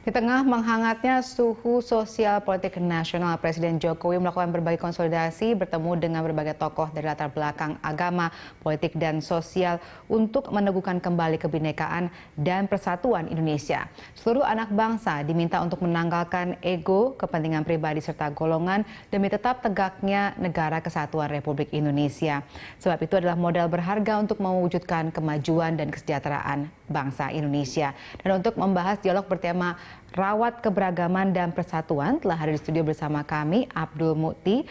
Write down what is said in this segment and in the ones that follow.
Di tengah menghangatnya suhu sosial politik nasional, Presiden Jokowi melakukan berbagai konsolidasi bertemu dengan berbagai tokoh dari latar belakang agama, politik, dan sosial untuk meneguhkan kembali kebinekaan dan persatuan Indonesia. Seluruh anak bangsa diminta untuk menanggalkan ego, kepentingan pribadi, serta golongan demi tetap tegaknya negara kesatuan Republik Indonesia. Sebab itu adalah modal berharga untuk mewujudkan kemajuan dan kesejahteraan bangsa Indonesia. Dan untuk membahas dialog bertema Rawat Keberagaman dan Persatuan, telah hadir di studio bersama kami Abdul Mukti,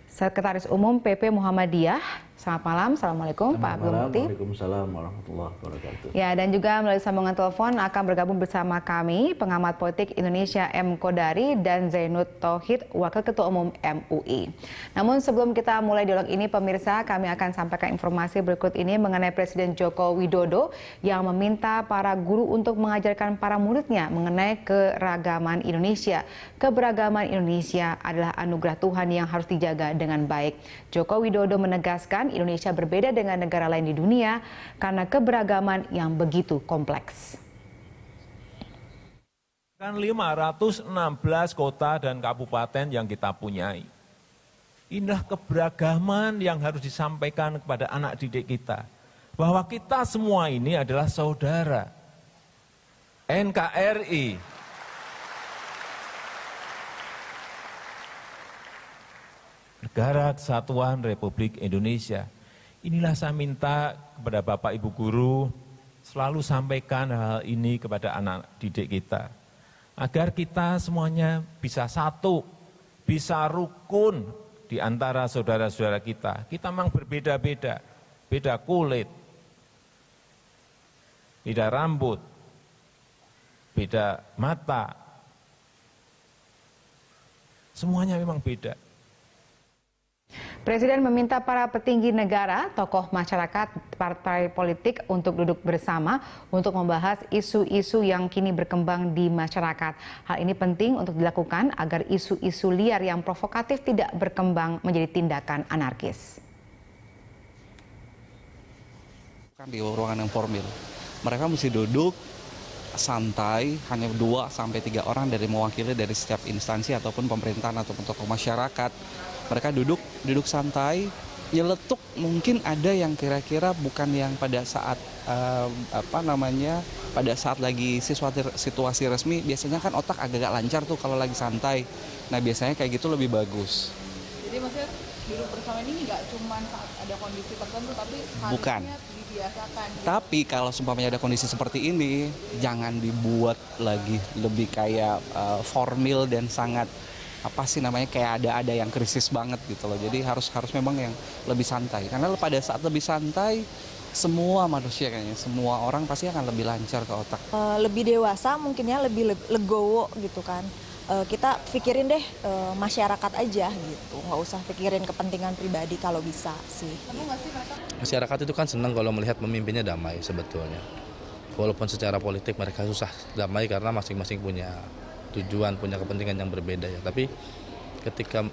Sekretaris Umum PP Muhammadiyah. Selamat malam, Assalamualaikum Pak Abdul Mukti. Waalaikumsalam warahmatullahi wabarakatuh. Ya, dan juga melalui sambungan telepon akan bergabung bersama kami pengamat politik Indonesia M. Kodari dan Zainud Tauhid, Wakil Ketua Umum MUI. Namun sebelum kita mulai dialog ini, pemirsa, kami akan sampaikan informasi berikut ini mengenai Presiden Joko Widodo yang meminta para guru untuk mengajarkan para muridnya mengenai keragaman Indonesia. Keberagaman Indonesia adalah anugerah Tuhan yang harus dijaga dengan baik. Joko Widodo menegaskan Indonesia berbeda dengan negara lain di dunia karena keberagaman yang begitu kompleks. Kan 516 kota dan kabupaten yang kita punyai. Inilah keberagaman yang harus disampaikan kepada anak didik kita. Bahwa kita semua ini adalah saudara. NKRI. Negara Kesatuan Republik Indonesia. Inilah saya minta kepada Bapak Ibu Guru selalu sampaikan hal ini kepada anak didik kita. Agar kita semuanya bisa satu, bisa rukun di antara saudara-saudara kita. Kita memang berbeda-beda, beda kulit, beda rambut, beda mata. Semuanya memang beda. Presiden meminta para petinggi negara, tokoh masyarakat, partai politik untuk duduk bersama untuk membahas isu-isu yang kini berkembang di masyarakat. Hal ini penting untuk dilakukan agar isu-isu liar yang provokatif tidak berkembang menjadi tindakan anarkis. Di ruangan yang formal, mereka mesti duduk santai, hanya 2-3 orang dari mewakili dari setiap instansi ataupun pemerintahan ataupun tokoh masyarakat. Mereka duduk santai, nyeletuk, mungkin ada yang kira-kira bukan yang pada saat pada saat lagi situasi resmi, biasanya kan otak agak lancar tuh kalau lagi santai. Nah, biasanya kayak gitu lebih bagus. Jadi maksudnya duduk bersama ini nggak cuma saat ada kondisi tertentu, tapi bukan. Harusnya dibiasakan. Tapi kalau sumpahnya ada kondisi seperti ini, jangan dibuat lagi lebih kayak formal dan sangat kayak ada yang krisis banget gitu loh. Jadi harus memang yang lebih santai. Karena pada saat lebih santai, semua manusia kayaknya, semua orang pasti akan lebih lancar ke otak. Lebih dewasa mungkin ya, lebih legowo gitu kan. Kita pikirin deh masyarakat aja gitu, nggak usah pikirin kepentingan pribadi kalau bisa sih. Masyarakat itu kan senang kalau melihat pemimpinnya damai sebetulnya. Walaupun secara politik mereka susah damai karena masing-masing punya tujuan, punya kepentingan yang berbeda ya. Tapi ketika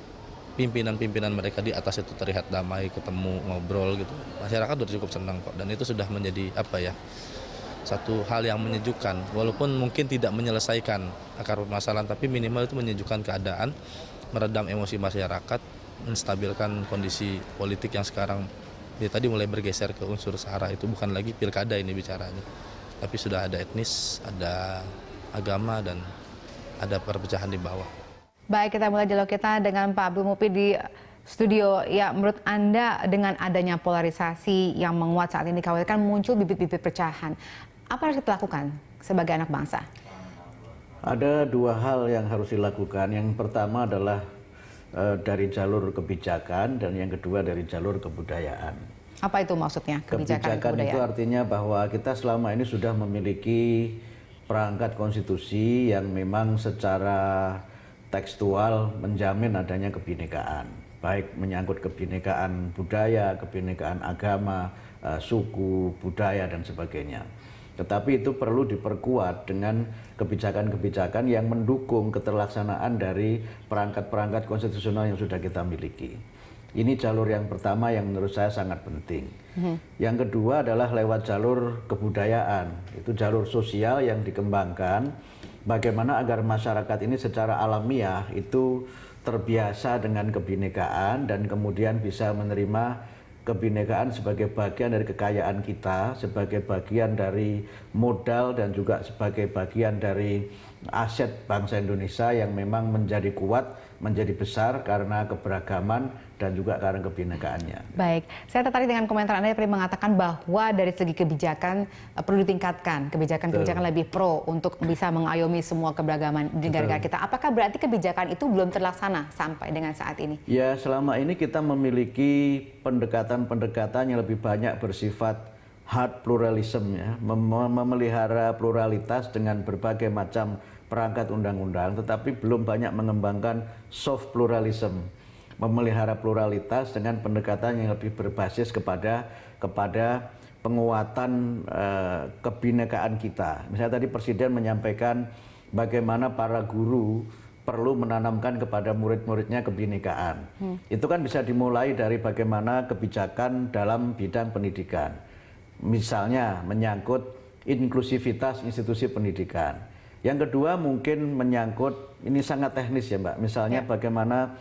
pimpinan-pimpinan mereka di atas itu terlihat damai, ketemu, ngobrol gitu, masyarakat sudah cukup senang kok. Dan itu sudah menjadi satu hal yang menyejukkan. Walaupun mungkin tidak menyelesaikan akar permasalahan, tapi minimal itu menyejukkan keadaan, meredam emosi masyarakat, menstabilkan kondisi politik yang sekarang tadi mulai bergeser ke unsur sara. Itu bukan lagi pilkada ini bicaranya, tapi sudah ada etnis, ada agama, dan ada perpecahan di bawah. Baik, kita mulai dialog kita dengan Pak Abdul Mukti di studio. Ya, menurut Anda dengan adanya polarisasi yang menguat saat ini, dikhawatirkan muncul bibit-bibit perpecahan. Apa yang harus kita lakukan sebagai anak bangsa? Ada dua hal yang harus dilakukan. Yang pertama adalah dari jalur kebijakan dan yang kedua dari jalur kebudayaan. Apa itu maksudnya Kebijakan itu artinya bahwa kita selama ini sudah memiliki perangkat konstitusi yang memang secara tekstual menjamin adanya kebinekaan, baik menyangkut kebinekaan budaya, kebinekaan agama, suku, budaya, dan sebagainya. Tetapi itu perlu diperkuat dengan kebijakan-kebijakan yang mendukung keterlaksanaan dari perangkat-perangkat konstitusional yang sudah kita miliki. Ini jalur yang pertama yang menurut saya sangat penting. Yang kedua adalah lewat jalur kebudayaan. Itu jalur sosial yang dikembangkan bagaimana agar masyarakat ini secara alamiah itu terbiasa dengan kebinekaan dan kemudian bisa menerima kebinekaan sebagai bagian dari kekayaan kita, sebagai bagian dari modal dan juga sebagai bagian dari aset bangsa Indonesia yang memang menjadi kuat, menjadi besar karena keberagaman dan juga karena kebinekaannya. Baik, saya tertarik dengan komentar Anda yang tadi mengatakan bahwa dari segi kebijakan perlu ditingkatkan, kebijakan lebih pro untuk bisa mengayomi semua keberagaman di negara kita. Apakah berarti kebijakan itu belum terlaksana sampai dengan saat ini? Ya, selama ini kita memiliki pendekatan-pendekatan yang lebih banyak bersifat hard pluralism, ya, memelihara pluralitas dengan berbagai macam perangkat undang-undang, tetapi belum banyak mengembangkan soft pluralism, memelihara pluralitas dengan pendekatan yang lebih berbasis kepada penguatan kebinekaan kita. Misalnya tadi Presiden menyampaikan bagaimana para guru perlu menanamkan kepada murid-muridnya kebinekaan. Itu kan bisa dimulai dari bagaimana kebijakan dalam bidang pendidikan. Misalnya menyangkut inklusivitas institusi pendidikan. Yang kedua mungkin menyangkut, ini sangat teknis ya Mbak, misalnya bagaimana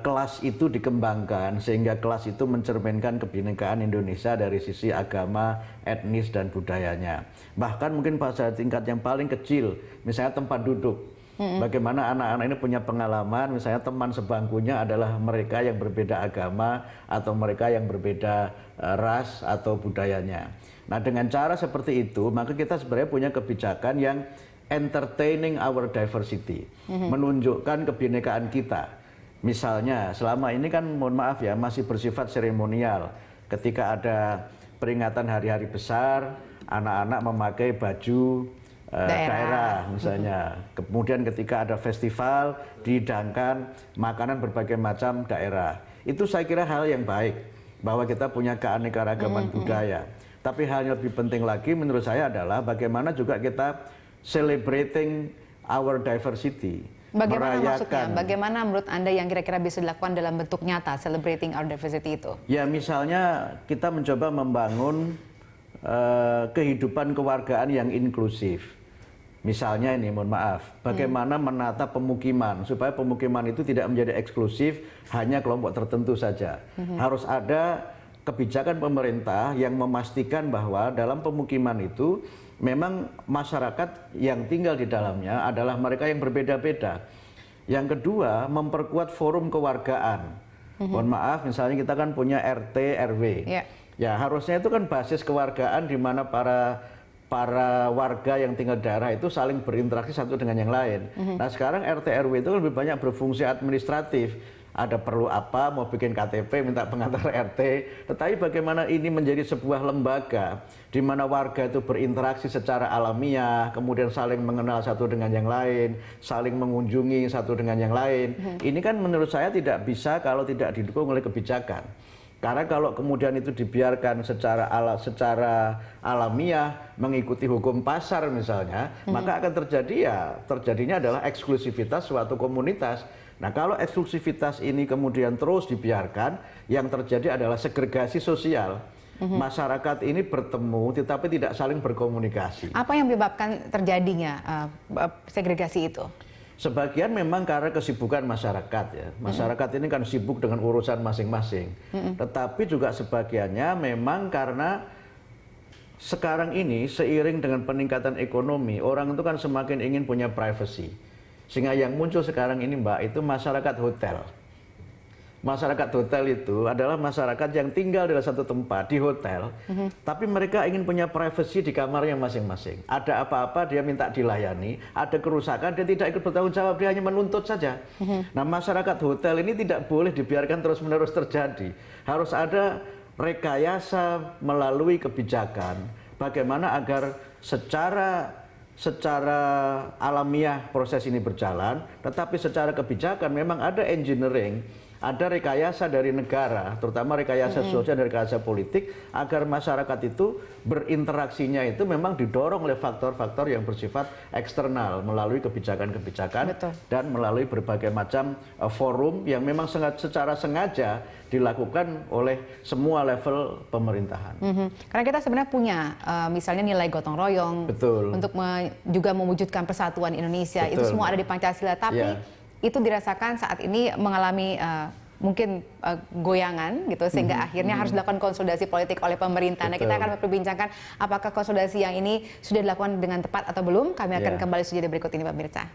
kelas itu dikembangkan sehingga kelas itu mencerminkan kebinekaan Indonesia dari sisi agama, etnis dan budayanya. Bahkan mungkin pada tingkat yang paling kecil, misalnya tempat duduk. Bagaimana anak-anak ini punya pengalaman, misalnya teman sebangkunya adalah mereka yang berbeda agama atau mereka yang berbeda ras atau budayanya. Nah, dengan cara seperti itu, maka kita sebenarnya punya kebijakan yang entertaining our diversity, menunjukkan kebinekaan kita. Misalnya, selama ini kan mohon maaf ya, masih bersifat seremonial. Ketika ada peringatan hari-hari besar, anak-anak memakai baju daerah misalnya. Kemudian ketika ada festival, dihidangkan makanan berbagai macam daerah. Itu saya kira hal yang baik, bahwa kita punya keanekaragaman budaya. Tapi hal yang lebih penting lagi menurut saya adalah bagaimana juga kita celebrating our diversity. Bagaimana maksudnya? Bagaimana menurut Anda yang kira-kira bisa dilakukan dalam bentuk nyata, celebrating our diversity itu? Ya, misalnya kita mencoba membangun kehidupan kewargaan yang inklusif. Misalnya ini, mohon maaf, bagaimana menata pemukiman supaya pemukiman itu tidak menjadi eksklusif hanya kelompok tertentu saja. Harus ada kebijakan pemerintah yang memastikan bahwa dalam pemukiman itu memang masyarakat yang tinggal di dalamnya adalah mereka yang berbeda-beda. Yang kedua, memperkuat forum kewargaan. Mohon maaf, misalnya kita kan punya RT, RW. Ya, harusnya itu kan basis kewargaan di mana para warga yang tinggal di daerah itu saling berinteraksi satu dengan yang lain. Nah, sekarang RT RW itu lebih banyak berfungsi administratif. Ada perlu apa, mau bikin KTP, minta pengantar RT. Tetapi bagaimana ini menjadi sebuah lembaga di mana warga itu berinteraksi secara alamiah, kemudian saling mengenal satu dengan yang lain, saling mengunjungi satu dengan yang lain. Ini kan menurut saya tidak bisa kalau tidak didukung oleh kebijakan. Karena kalau kemudian itu dibiarkan secara alamiah mengikuti hukum pasar misalnya, maka akan terjadinya adalah eksklusivitas suatu komunitas. Nah, kalau eksklusivitas ini kemudian terus dibiarkan, yang terjadi adalah segregasi sosial. Masyarakat ini bertemu tetapi tidak saling berkomunikasi. Apa yang menyebabkan terjadinya segregasi itu? Sebagian memang karena kesibukan masyarakat ya. Masyarakat ini kan sibuk dengan urusan masing-masing. Tetapi juga sebagiannya memang karena sekarang ini seiring dengan peningkatan ekonomi, orang itu kan semakin ingin punya privacy. Sehingga yang muncul sekarang ini Mbak, itu masyarakat hotel. Masyarakat hotel itu adalah masyarakat yang tinggal di satu tempat, di hotel, tapi mereka ingin punya privacy di kamarnya masing-masing. Ada apa-apa dia minta dilayani, ada kerusakan dia tidak ikut bertanggung jawab, dia hanya menuntut saja. Nah, masyarakat hotel ini tidak boleh dibiarkan terus-menerus terjadi. Harus ada rekayasa melalui kebijakan, bagaimana agar secara alamiah proses ini berjalan, tetapi secara kebijakan memang ada engineering, ada rekayasa dari negara, terutama rekayasa sosial dan rekayasa politik, agar masyarakat itu berinteraksinya itu memang didorong oleh faktor-faktor yang bersifat eksternal melalui kebijakan-kebijakan dan melalui berbagai macam forum yang memang secara sengaja dilakukan oleh semua level pemerintahan. Karena kita sebenarnya punya misalnya nilai gotong royong untuk juga mewujudkan persatuan Indonesia. Itu semua ada di Pancasila, tapi itu dirasakan saat ini mengalami mungkin goyangan gitu, sehingga akhirnya harus dilakukan konsolidasi politik oleh pemerintah. Nah, kita akan memperbincangkan apakah konsolidasi yang ini sudah dilakukan dengan tepat atau belum. Kami akan kembali sejenak berikut ini, pemirsa.